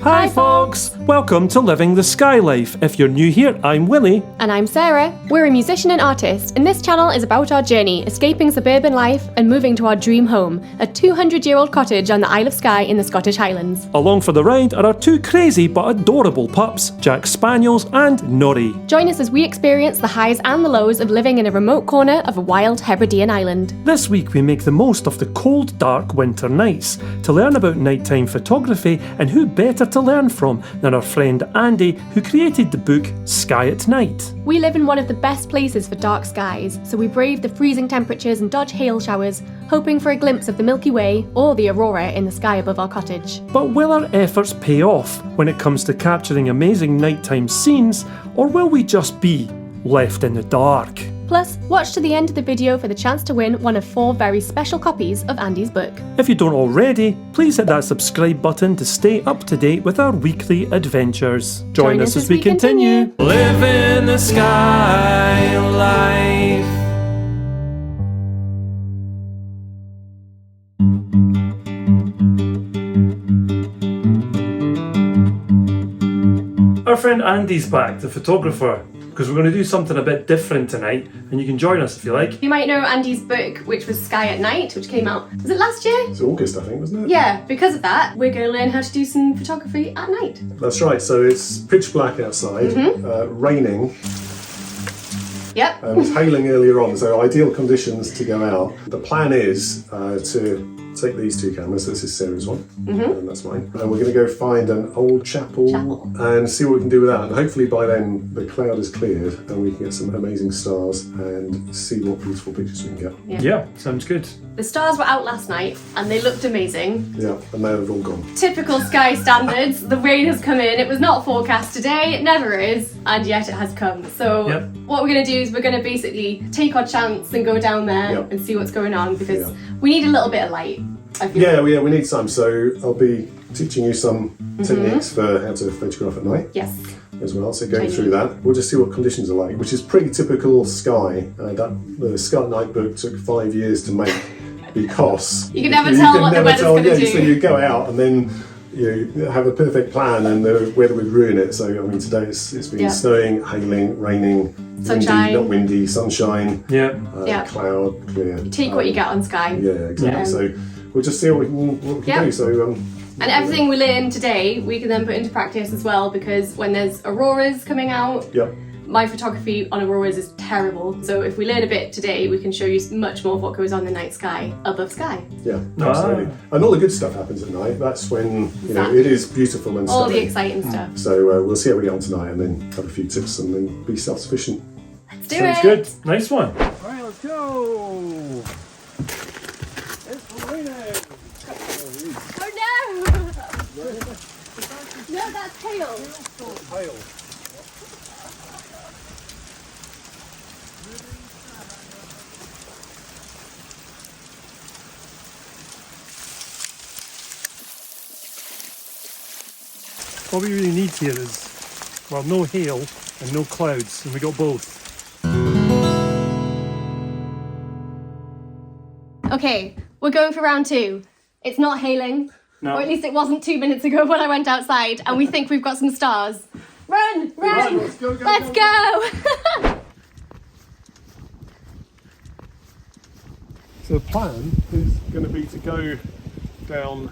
Hi folks! Welcome to Living the Skye Life. If you're new here, I'm Willie. And I'm Sarah. We're a musician and artist, and this channel is about our journey, escaping suburban life and moving to our dream home, a 200-year-old cottage on the Isle of Skye in the Scottish Highlands. Along for the ride are our two crazy but adorable pups, Jack Spaniels and Nori. Join us as we experience the highs and the lows of living in a remote corner of a wild Hebridean island. This week we make the most of the cold, dark winter nights to learn about nighttime photography, and who better to learn from than our friend Andy, who created the book Skye At Night. We live in one of the best places for dark skies, so we brave the freezing temperatures and dodge hail showers, hoping for a glimpse of the Milky Way or the aurora in the sky above our cottage. But will our efforts pay off when it comes to capturing amazing nighttime scenes, or will we just be left in the dark? Plus, watch to the end of the video for the chance to win one of 4 very special copies of Andy's book. If you don't already, please hit that subscribe button to stay up to date with our weekly adventures. Join us as we continue. Living the Skye Life. Our friend Andy's back, the photographer, because we're going to do something a bit different tonight, and you can join us if you like. You might know Andy's book, which was Skye At Night, which came out, was it last year? It's August, I think, wasn't it? Yeah, because of that, we're going to learn how to do some photography at night. That's right, so it's pitch black outside, raining, Yep. and it's hailing earlier on, so ideal conditions to go out. The plan is to take these two cameras, this is Sarah's one, and that's mine, and we're going to go find an old chapel and see what we can do with that, and hopefully by then the cloud is cleared and we can get some amazing stars and see what beautiful pictures we can get. Yeah, sounds good. The stars were out last night and they looked aming. Yeah, and they have all gone. Typical Skye standards, the rain has come in, it was not forecast today, it never is, and yet it has come. So what we're going to do is we're going to basically take our chance and go down there and see what's going on, because we need a little bit of light. We need some, so I'll be teaching you some techniques for how to photograph at night. Yes. As well, so going through that, we'll just see what conditions are like, which is pretty typical Skye. The Skye At Night book took 5 years to make because you can never tell what the weather's going to do. So you go out and then you have a perfect plan, and the weather would ruin it. So I mean, today it's been snowing, hailing, raining, sunshine, not windy, sunshine, cloud, clear. You take what you get on Skye. Yeah, exactly. So we'll just see what we can do. So. And everything we learn today, we can then put into practice as well, because when there's auroras coming out, my photography on auroras is terrible. So if we learn a bit today, we can show you much more of what goes on in the night sky above Skye. Yeah, absolutely. And all the good stuff happens at night. That's when it is beautiful and all stunning. the exciting stuff. So we'll see how we get on tonight, and then have a few tips, and then be self-sufficient. Let's do Sounds it. good. Nice one. All right, let's go. It's raining. Oh no! No, that's hail. Hail. What we really need here is, well, no hail and no clouds, and we got both. Okay, we're going for round 2. It's not hailing, or at least it wasn't 2 minutes ago when I went outside, and we think we've got some stars. Run! Let's go! Let's go! So the plan is going to be to go down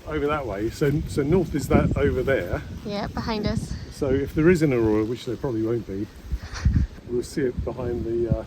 over that way. So north is that over there. Yeah, behind us. So if there is an aurora, which there probably won't be, we'll see it behind the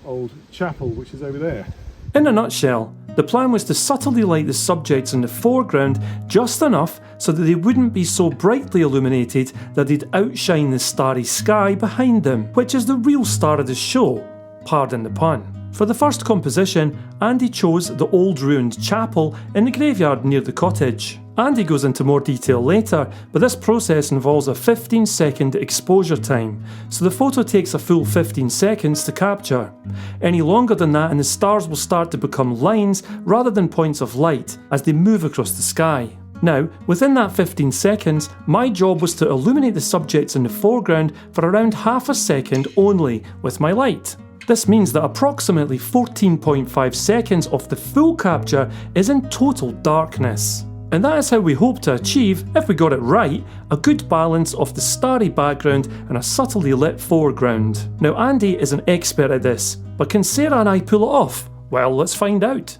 old chapel, which is over there. In a nutshell, the plan was to subtly light the subjects in the foreground just enough so that they wouldn't be so brightly illuminated that they'd outshine the starry sky behind them, which is the real star of the show, pardon the pun. For the first composition, Andy chose the old ruined chapel in the graveyard near the cottage. Andy goes into more detail later, but this process involves a 15-second exposure time, so the photo takes a full 15 seconds to capture. Any longer than that and the stars will start to become lines rather than points of light as they move across the sky. Now, within that 15 seconds, my job was to illuminate the subjects in the foreground for around half a second only with my light. This means that approximately 14.5 seconds of the full capture is in total darkness. And that is how we hope to achieve, if we got it right, a good balance of the starry background and a subtly lit foreground. Now Andy is an expert at this, but can Sarah and I pull it off? Well, let's find out.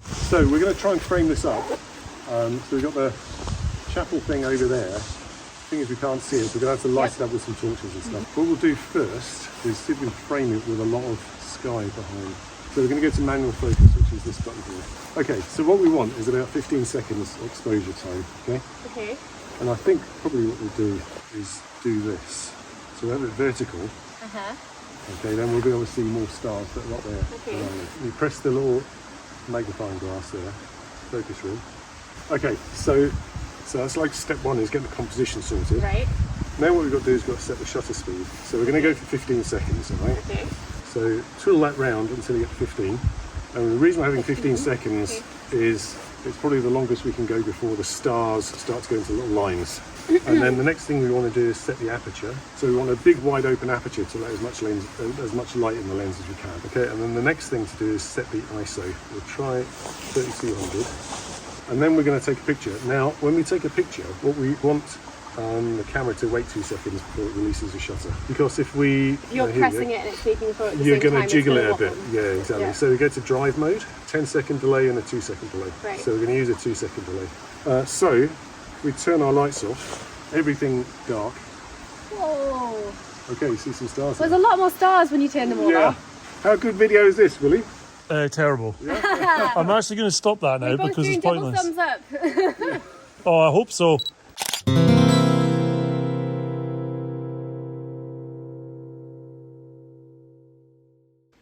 So we're going to try and frame this up. So we've got the chapel thing over there. The thing is we can't see it, so we're going to have to light it up with some torches and stuff. What we'll do first is see if we can frame it with a lot of sky behind. So we're going to go to manual focus, which is this button here. Okay, so what we want is about 15 seconds exposure time, okay? Okay. And I think probably what we'll do is do this. So we have it vertical. Okay, then we'll be able to see more stars that are up there. Okay. You press the little magnifying glass there, focus ring. Okay, so that's like step one, is get the composition sorted. Right. Now what we've got to do is we've got to set the shutter speed. So we're going to go for 15 seconds, all right? Okay. So twiddle that round until you get to 15. And the reason we're having 15 seconds is it's probably the longest we can go before the stars start to go into little lines. And then the next thing we want to do is set the aperture. So we want a big wide open aperture to let as much light in the lens as we can. Okay, and then the next thing to do is set the ISO. We'll try 3200. And then we're going to take a picture. Now, when we take a picture, what we want the camera to wait 2 seconds before it releases the shutter. Because if you're pressing it and it's taking a photo at the you're same going time, to jiggle it's it a gonna bit. wobble. Yeah, exactly. Yeah. So we go to drive mode, 10-second delay and a 2-second delay. Right. So we're going to use a 2-second delay. So we turn our lights off, everything dark. Whoa. Okay, you see some stars. There's a lot more stars when you turn them all off. How good video is this, Willie? Terrible. I'm actually going to stop that now We're both because doing it's pointless. double thumbs up. Oh, I hope so.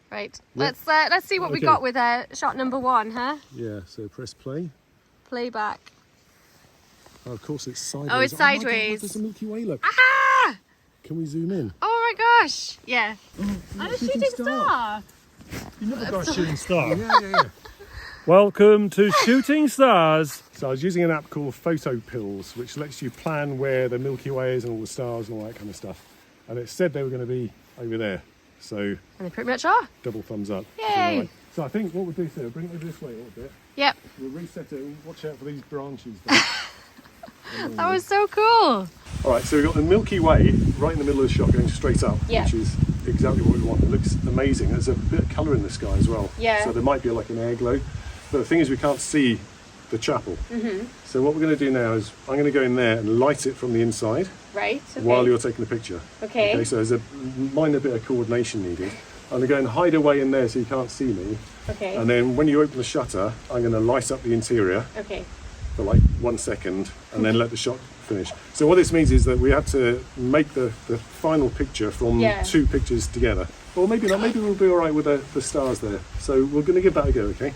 Right. Let's see what we Okay. got with shot number 1, huh? Yeah, so press play. Playback. Oh, of course it's sideways. Oh, it's my God, sideways. there's a Milky Way, look. Ah! Can we zoom in? Oh my gosh. Yeah. And a shooting star. You never got a shooting star. Yeah. Welcome to Shooting Stars. So I was using an app called Photo Pills, which lets you plan where the Milky Way is and all the stars and all that kind of stuff. And it said they were going to be over there. So And they pretty much are. double thumbs up. Yay. Right. So I think what we'll do, Sarah, bring it over this way a little bit. Yep. We'll reset it and watch out for these branches there. That was so cool. All right, so we've got the Milky Way right in the middle of the shot going straight up, Yeah. which is exactly what we want. It looks amazing. There's a bit of colour in the sky as well. Yeah. So there might be like an air glow. But the thing is we can't see the chapel. So what we're going to do now is I'm going to go in there and light it from the inside Right. Okay. while you're taking the picture. Okay. So there's a minor bit of coordination needed. I'm going to go and hide away in there so you can't see me. Okay. And then when you open the shutter, I'm going to light up the interior Okay. for like 1 second and then let the shot finish. So what this means is that we have to make the final picture from 2 pictures together. Or maybe not, maybe we'll be all right with the stars there. So we're going to give that a go, okay?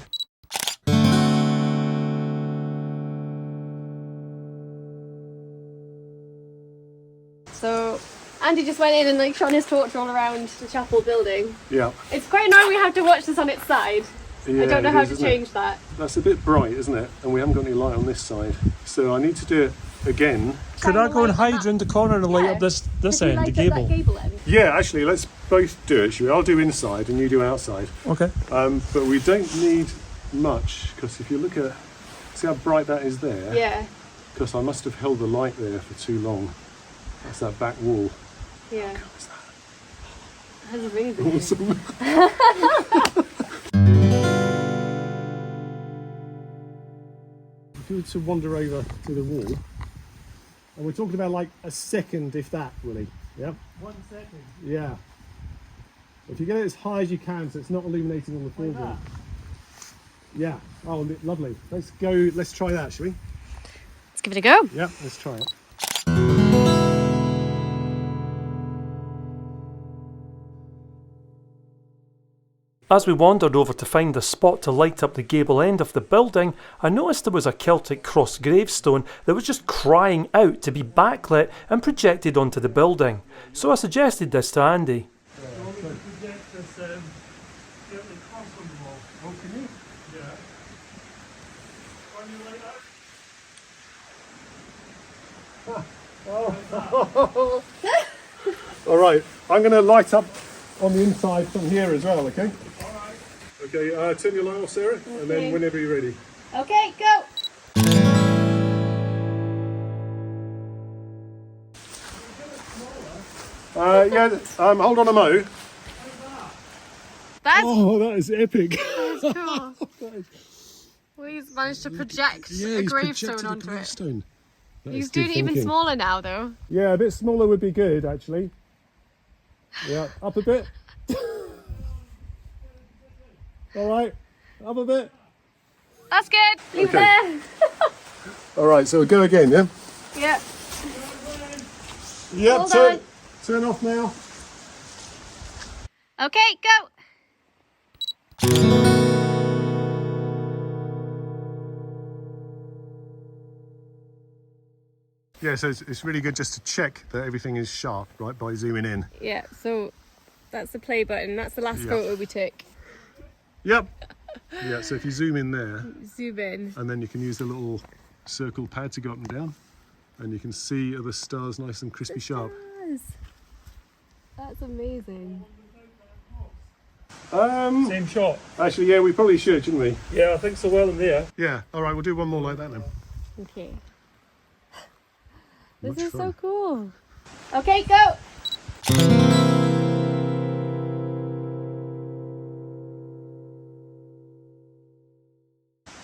So Andy just went in and like shone his torch all around the chapel building. Yeah. It's quite annoying we have to watch this on its side. I don't know how to change that. That's a bit bright, isn't it? And we haven't got any light on this side. So I need to do it again. Could I go and hide round the corner and light up this Could you end, light the up gable? that gable end? Yeah, actually, let's both do it, shall we? I'll do inside and you do outside. Okay. But we don't need much, because if you look at, see how bright that is there? Yeah. Because I must have held the light there for too long. That's that back wall. Yeah. What's that? That's amazing. Awesome. If you were to wander over to the wall, and we're talking about like a second, if that, Willie. Yeah? 1 second. Yeah. If you get it as high as you can so it's not illuminating on the foreground. Yeah. Oh, lovely. Let's go, let's try that, shall we? Let's give it a go. Yeah, let's try it. As we wandered over to find a spot to light up the gable end of the building, I noticed there was a Celtic cross gravestone that was just crying out to be backlit and projected onto the building. So I suggested this to Andy. All right, I'm going to light up on the inside from here as well, okay? All right. Okay, turn your light off, Sarah, and then whenever you're ready. Okay, go. Hold on a mo. That's That is epic. cool. He's managed to project a gravestone onto it. He's doing it even smaller now, though. Yeah, a bit smaller would be good, actually. Yeah, up a bit. All right, up a bit. That's good. Leave it there. All right, so we'll go again, yeah? Yep. Yep, turn off now. Okay, go. Yeah, so it's really good just to check that everything is sharp, right, by zooming in. Yeah, so that's the play button. That's the last photo we took. Yep. Yeah, so if you zoom in there, Zoom in. and then you can use the little circle pad to go up and down, and you can see the stars nice and crispy sharp. That's amazing. Same shot. Actually, yeah, we probably should, shouldn't we? Yeah, I think so. Well in there. Yeah, all right, we'll do one more like that then. Okay. Much This is fun. so cool. Okay, go.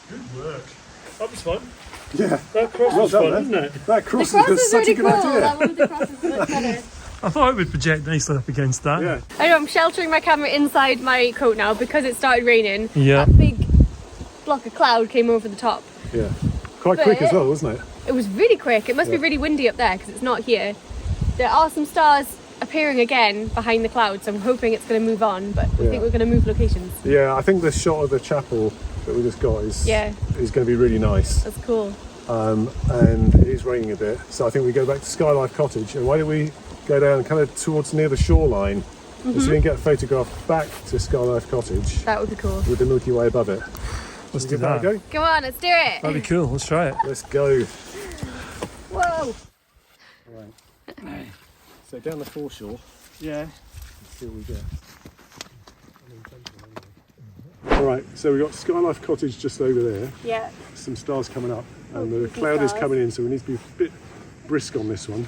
Good work. That was fun. Yeah. That cross was done, fun, man. isn't it? That The cross cross was is such really a good cool. idea. That one with the cross is much better. I thought it would project nicely up against that. Yeah. I know, I'm sheltering my camera inside my coat now because it started raining. Yeah. That big block of cloud came over the top. Yeah. Quite quick as well, wasn't it? It was really quick. It must be really windy up there because it's not here. There are some stars appearing again behind the clouds, so I'm hoping it's going to move on, but I think we're going to move locations. Yeah, I think the shot of the chapel that we just got is going to be really nice. That's cool. And it is raining a bit, so I think we go back to Skye Life Cottage. And why don't we go down kind of towards near the shoreline, so we can get a photograph back to Skye Life Cottage That would be cool. with the Milky Way above it. Let's Give do that a that. go. Come on, let's do it. That'd be cool. Let's try it. Let's go. Whoa. Right. So down the foreshore, Yeah. let's see what we get. All right, so we've got Skye Life Cottage just over there. Yeah. Some stars coming up, and the some cloud is stars. coming in, so we need to be a bit brisk on this one.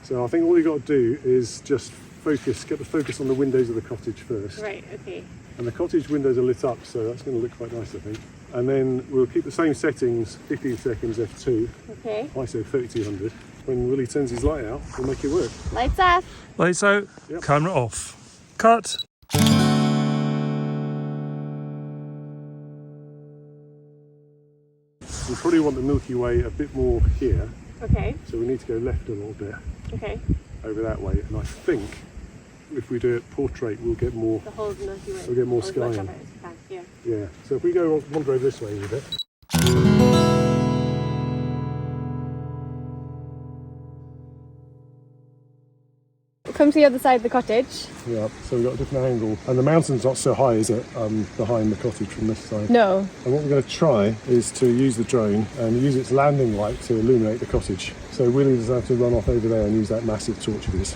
So I think all you've got to do is just get the focus on the windows of the cottage first. Right, okay. And the cottage windows are lit up, so that's going to look quite nice, I think. And then we'll keep the same settings, 15 seconds f2, Okay. ISO 3200. When Willie turns his light out, we'll make it work. Lights off. Lights out. Yep. Camera off. Cut. We probably want the Milky Way a bit more here, Okay. so we need to go left a little bit Okay. over that way. And I think if we do it portrait, we'll get more. The whole Milky Way. We'll get more As sky much in. of it as we can. Yeah. Yeah. So if we go wander over this way with it. Come to the other side of the cottage. Yeah. So we've got a different angle, and the mountain's not so high, is it? Behind the cottage from this side. No. And what we're going to try is to use the drone and use its landing light to illuminate the cottage. So Willie doesn't have to run off over there and use that massive torch of his.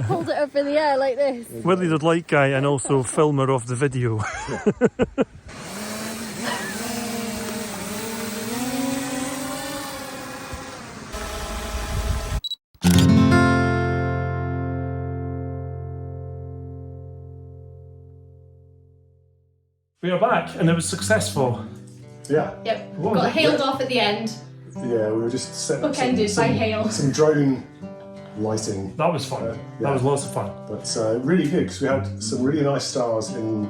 Hold it up in the air like this. Willie the light guy and also filmer of the video. We are back and it was successful. Yeah. Yep. Got hailed off at the end. Yeah, we were just set up Bookended by hail. some drone lighting. That was fun. Yeah. That was lots of fun. But really good because we had some really nice stars in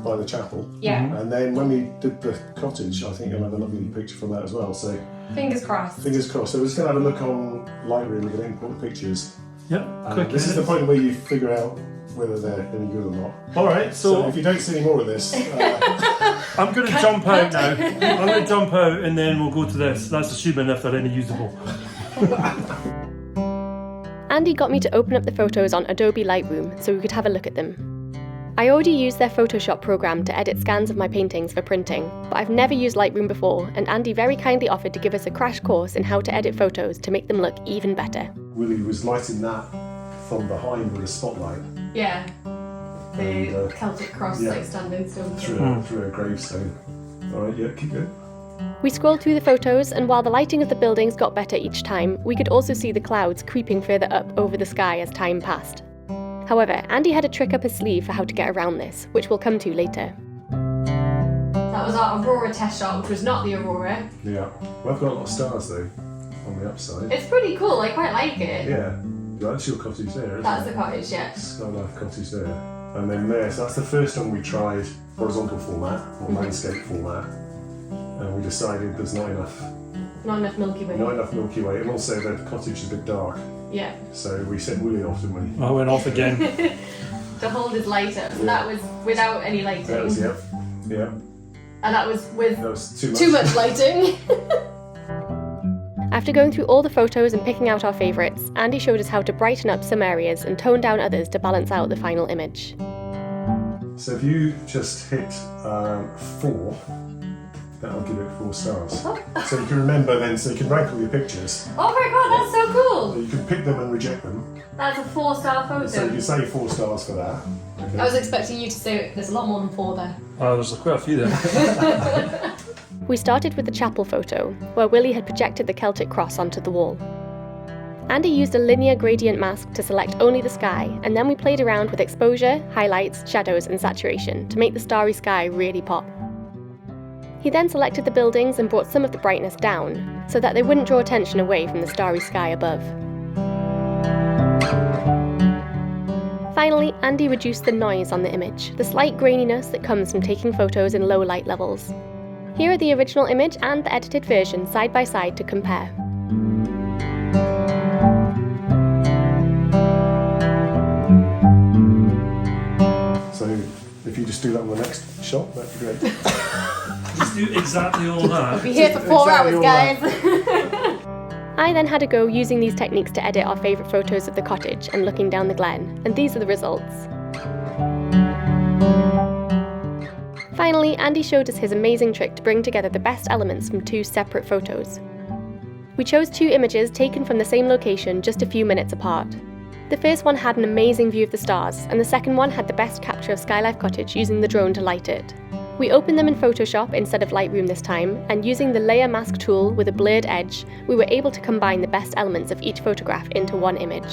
by the chapel. Yeah. And then when we did the cottage, I think you'll have a lovely picture from that as well. So Fingers crossed. fingers crossed. So we're just going to have a look on Lightroom. We're going to import the pictures. Yep. Quick. This is the point where you figure out whether they're any good or not. Alright, So so if you don't see any more of this, I'm going to jump out now. I'm going to jump out and then we'll go to this. That's assuming if they're any usable. Andy got me to open up the photos on Adobe Lightroom so we could have a look at them. I already used their Photoshop program to edit scans of my paintings for printing, but I've never used Lightroom before, and Andy very kindly offered to give us a crash course in how to edit photos to make them look even better. Willie was lighting that from behind with a spotlight Yeah, And, Celtic cross yeah. like standing stone. through a gravestone. All right, yeah, keep going. We scrolled through the photos, and while the lighting of the buildings got better each time, we could also see the clouds creeping further up over the sky as time passed. However, Andy had a trick up his sleeve for how to get around this, which we'll come to later. That was our aurora test shot, which was not the aurora. Yeah. Well, I've got a lot of stars though on the upside. It's pretty cool, I quite like it. Yeah. That's your cottage there, isn't That's it? the cottage, yeah. Skye Life Cottage there. And then there, so that's the first one we tried horizontal format, or landscape format. And we decided there's not enough Milky Way. Not enough Milky Way, and also the cottage is a bit dark. Yeah. So we sent Willie off, didn't we? I went off again. To hold his light up. So that was without any lighting. That was, yeah. And that was with That was too much. too much lighting. After going through all the photos and picking out our favourites, Andy showed us how to brighten up some areas and tone down others to balance out the final image. So if you just hit 4, that'll give it 4 stars. So you can remember then, so you can rank all your pictures. Oh my god, that's so cool! You can pick them and reject them. That's a 4-star photo. So you say 4 stars for that. Okay. I was expecting you to say there's a lot more than 4 there. There's quite a few there. We started with the chapel photo, where Willie had projected the Celtic cross onto the wall. Andy used a linear gradient mask to select only the sky, and then we played around with exposure, highlights, shadows and saturation to make the starry sky really pop. He then selected the buildings and brought some of the brightness down, so that they wouldn't draw attention away from the starry sky above. Finally, Andy reduced the noise on the image, the slight graininess that comes from taking photos in low light levels. Here are the original image and the edited version side by side to compare. So if you just do that on the next shot, that'd be great. Just do exactly all that. We'll be here for 4 Exactly hours, all guys. I then had a go using these techniques to edit our favourite photos of the cottage and looking down the glen, and these are the results. Finally, Andy showed us his amazing trick to bring together the best elements from 2 separate photos. We chose 2 images taken from the same location just a few minutes apart. The first one had an amazing view of the stars, and the second one had the best capture of Skye Life Cottage using the drone to light it. We opened them in Photoshop instead of Lightroom this time, and using the layer mask tool with a blurred edge, we were able to combine the best elements of each photograph into one image.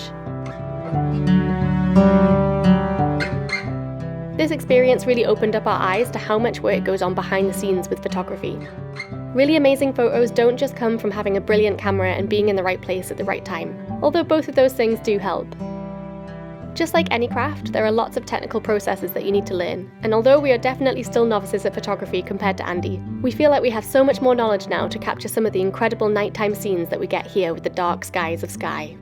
This experience really opened up our eyes to how much work goes on behind the scenes with photography. Really amazing photos don't just come from having a brilliant camera and being in the right place at the right time, although both of those things do help. Just like any craft, there are lots of technical processes that you need to learn, and although we are definitely still novices at photography compared to Andy, we feel like we have so much more knowledge now to capture some of the incredible nighttime scenes that we get here with the dark skies of Skye.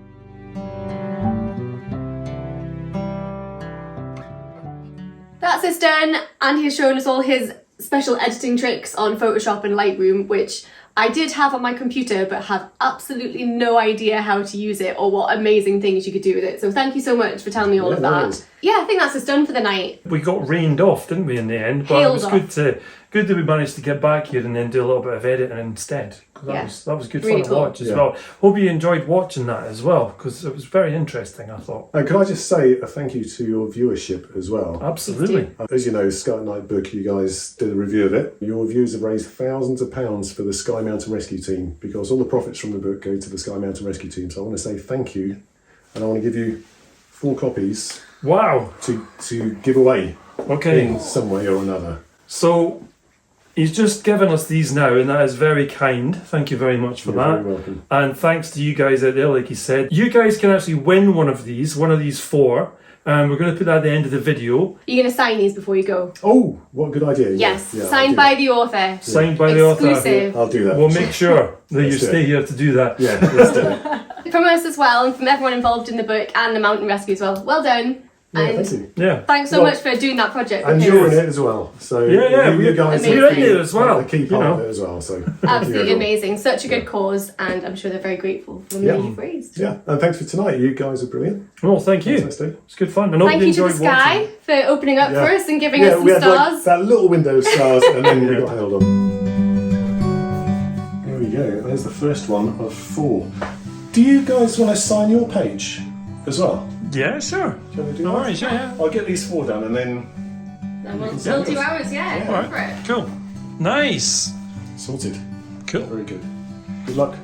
That's us done. Andy has shown us all his special editing tricks on Photoshop and Lightroom, which I did have on my computer but have absolutely no idea how to use it or what amazing things you could do with it. So thank you so much for telling me all of that. Nice. Yeah, I think that's us done for the night. We got rained off, didn't we, in the end? But Hailed it was off. good that we managed to get back here and then do a little bit of editing instead. Yeah. That was good Really fun to cool. watch as well. Hope you enjoyed watching that as well, because it was very interesting, I thought. And can I just say a thank you to your viewership as well? Absolutely. As you know, Skye At Night book, you guys did a review of it. Your reviews have raised thousands of pounds for the Skye Mountain Rescue Team, because all the profits from the book go to the Skye Mountain Rescue Team. So I want to say thank you, and I want to give you 4 copies Wow. to give away Okay. in some way or another. So he's just given us these now, and that is very kind. Thank you very much for You're that. very welcome. And thanks to you guys out there, like he said. You guys can actually win one of these 4. And we're going to put that at the end of the video. You're going to sign these before you go? Oh, what a good idea. Yes, Yeah, I'll signed do by that. the author. Signed by the author. Exclusive. I'll do that. We'll make sure that you Let's do stay it. here to do that. Yeah, let's do it. From us as well, and from everyone involved in the book and the mountain rescue as well. Well done. Yeah, and thank you. Yeah. thanks so Well, much for doing that project. And because you're in it as well. So Yeah, you guys Amazing. You're in there as well. the key you part know. of it as well. So thank you, Absolutely everyone. amazing. Such a good cause, and I'm sure they're very grateful for the money you've raised. Yeah, and thanks for tonight. You guys are brilliant. Well, thank you. Fantastic. It's good fun. I hope Thank you you to the enjoyed Skye watching. for opening up Yeah. for us and giving Yeah, us some we had stars. like that little window of stars, and then we got held on. There we go. There's the first one of 4. Do you guys want to sign your page as well? Yeah, sure. Shall we do All that? right, yeah. I'll get these 4 done, and then And we'll can do send us. ours, yeah. All Go right, for it. cool. Nice. sorted. Cool. Very good. Good luck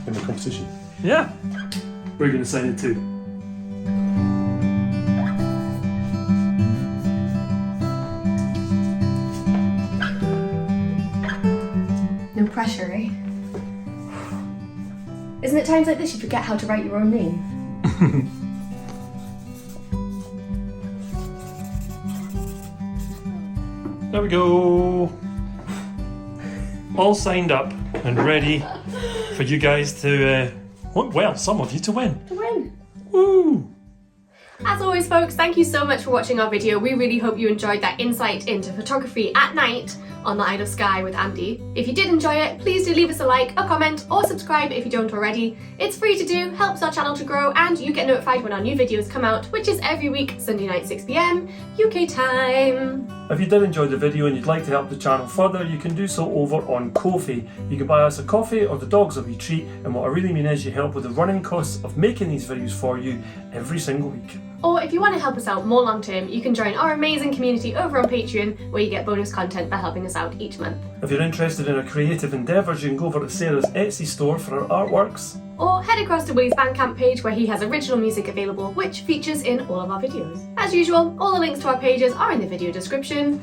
in the competition. Yeah. We're going to sign it too. No pressure, eh? Isn't it times like this you forget how to write your own name? There we go. All signed up and ready for you guys to, well, some of you to win. To win. Woo! As always, folks, thank you so much for watching our video. We really hope you enjoyed that insight into photography at night on the Isle of Skye with Andy. If you did enjoy it, please do leave us a like, a comment, or subscribe if you don't already. It's free to do, helps our channel to grow, and you get notified when our new videos come out, which is every week, Sunday night 6 PM, UK time. If you did enjoy the video and you'd like to help the channel further, you can do so over on Ko-fi. You can buy us a coffee or the dogs a wee treat, and what I really mean is you help with the running costs of making these videos for you every single week. Or if you want to help us out more long term, you can join our amazing community over on Patreon, where you get bonus content by helping us out each month. If you're interested in our creative endeavours, you can go over to Sarah's Etsy store for our artworks. Or head across to Willie's Bandcamp page, where he has original music available, which features in all of our videos. As usual, all the links to our pages are in the video description.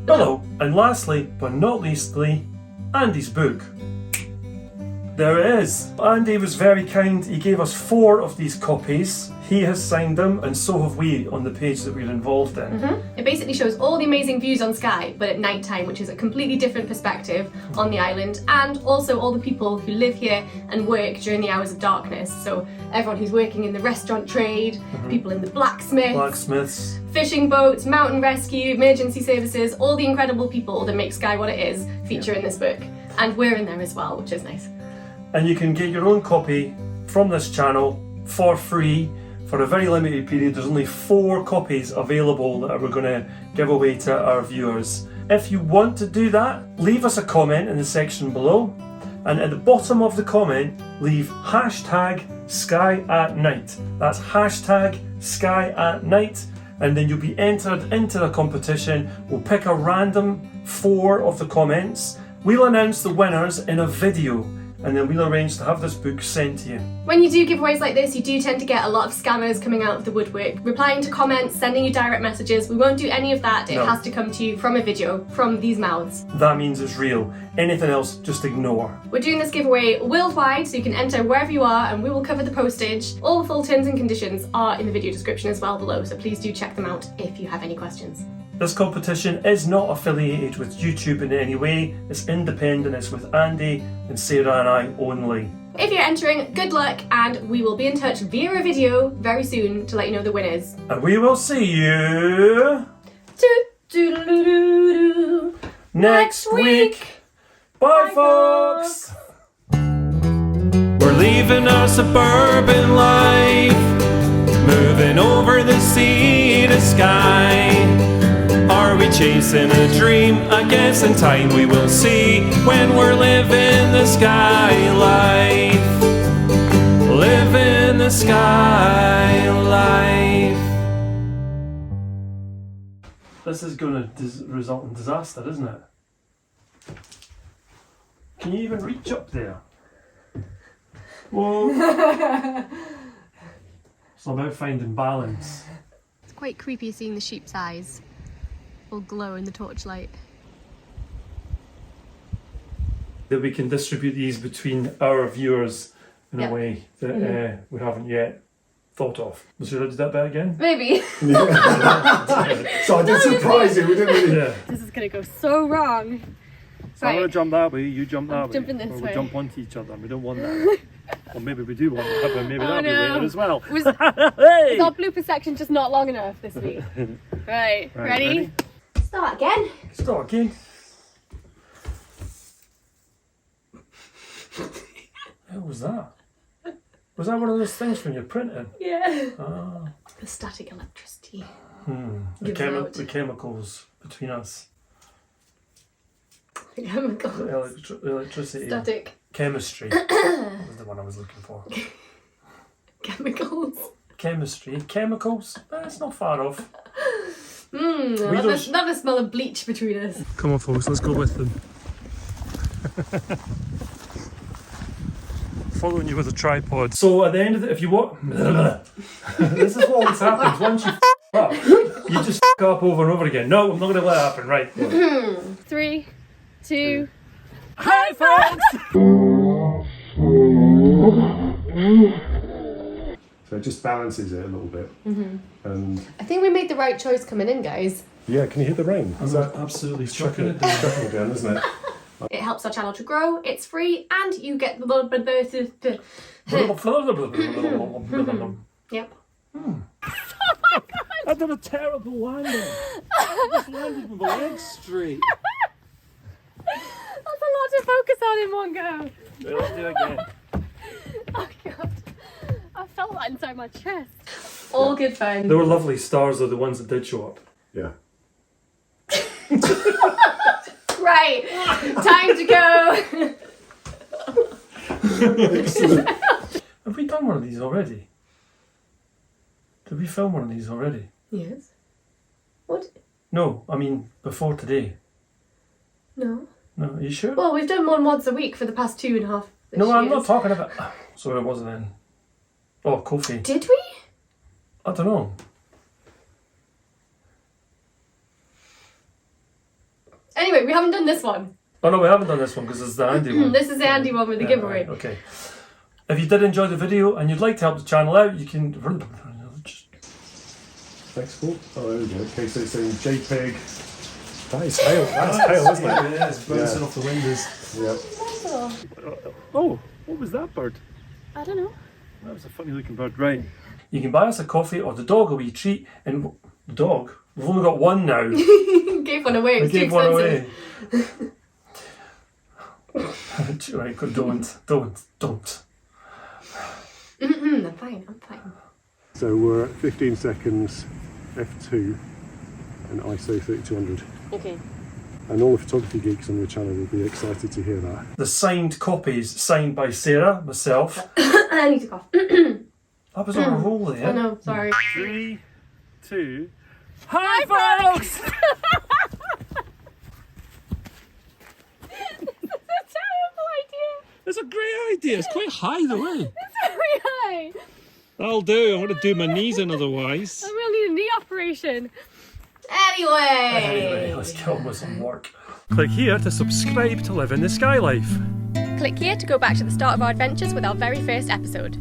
Hello, and lastly, but not leastly, Andy's book. There it is. Andy was very kind. He gave us 4 of these copies. He has signed them, and so have we on the page that we're involved in. It basically shows all the amazing views on Skye, but at night time, which is a completely different perspective on the island, and also all the people who live here and work during the hours of darkness. So everyone who's working in the restaurant trade, people in the Blacksmiths, fishing boats, mountain rescue, emergency services, all the incredible people that make Skye what it is feature in this book. And we're in there as well, which is nice. and you can get your own copy from this channel for free for a very limited period. There's only 4 copies available that we're going to give away to our viewers. If you want to do that, leave us a comment in the section below, and at the bottom of the comment leave hashtag Skye At Night. That's hashtag Skye At Night, and then you'll be entered into the competition. We'll pick a random 4 of the comments. We'll announce the winners in a video, and then we'll arrange to have this book sent to you. When you do giveaways like this, you do tend to get a lot of scammers coming out of the woodwork, replying to comments, sending you direct messages. We won't do any of that. It has to come to you from a video, from these mouths. That means it's real. Anything else, just ignore. We're doing this giveaway worldwide, so you can enter wherever you are, and we will cover the postage. All the full terms and conditions are in the video description as well below, so please do check them out if you have any questions. This competition is not affiliated with YouTube in any way. It's independent. It's with Andy and Sarah and I only. If you're entering, good luck, and we will be in touch via a video very soon to let you know the winners. And we will see you next week. Bye, folks. We're leaving our suburban life, moving over the sea to Skye. Are we chasing a dream? I guess in time we will see, when we're living the Skye life. Living the Skye life. This is going to result in disaster, isn't it? Can you even reach up there? Whoa. It's about finding balance. It's quite creepy seeing the sheep's eyes all glow in the torchlight. That we can distribute these between our viewers in a way that we haven't yet thought of. Should I do that bit again? Maybe. Yeah. So I did surprise you, we didn't really. Yeah. This is going to go so wrong. So I'm going to jump that way, you jump that way. Jumping this or way. we jump onto each other. We don't want that. Or maybe we do want that, but maybe that'll be later as well. Is Hey! our blooper section just not long enough this week? Right, ready? Start again. Start again. What was that? Was that one of those things when you're printing? Yeah. Ah. The static electricity. The, the chemicals between us. Chemicals. Electricity. Static. Chemistry was the one I was looking for. Chemicals. Chemistry. Chemicals? It's not far off. Love the smell of bleach between us. Come on folks, let's go with them. Following you with a tripod. So at the end of it, if you want, this is what always happens. Once you up, you just up over and over again. No, I'm not going to let it happen. Right. 3, 2. High five! So it just balances it a little bit. And I think we made the right choice coming in, guys. yeah, can you hear the rain? Is that Absolutely chucking it down, isn't it? It helps our channel to grow, it's free, and you get the little bit of Yep. I did a terrible landing. I just landed with my legs straight. That's a lot to focus on in one go. Let's do it again. Oh god. I felt that inside my chest. All good fun. They were lovely stars, though, the ones that did show up. Yeah. Right. Time to go. Have we done one of these already? Did we film one of these already? Yes. What? No, I mean before today. No. No, are you sure? Well, we've done one once a week for the past 2.5 No, I'm years. not talking about. So it wasn't then. Oh, Kofi. Did we? I don't know. Anyway, we haven't done this one. Oh no, we haven't done this one because it's the Andy one. This is the Andy one with the giveaway. Right, okay. If you did enjoy the video and you'd like to help the channel out, you can. Export? Oh, there we go. Okay, so it's in JPEG. That is hail. That's hail, isn't it? Yeah, it's bouncing off the windows. Yep. Oh, what was that bird? I don't know. That was a funny looking bird. Right. You can buy us a coffee or the dog a wee treat. And the dog? We've only got one now. Gave one away. We It's too gave one expensive. away. Right, don't. I'm fine. So we're at 15 seconds, F2, and ISO 3200. Okay. And all the photography geeks on your channel will be excited to hear that. The signed copies, signed by Sarah, myself. I need to cough. That was on a roll there. Oh no, sorry. 3, 2. Hi, folks! It's a great idea. It's quite high though, eh? It's very high. That'll do. I'm going to do my knees in otherwise. I will need a knee operation. Anyway, let's get on with some work. Click here to subscribe to live in the Skye Life. Click here to go back to the start of our adventures with our very first episode.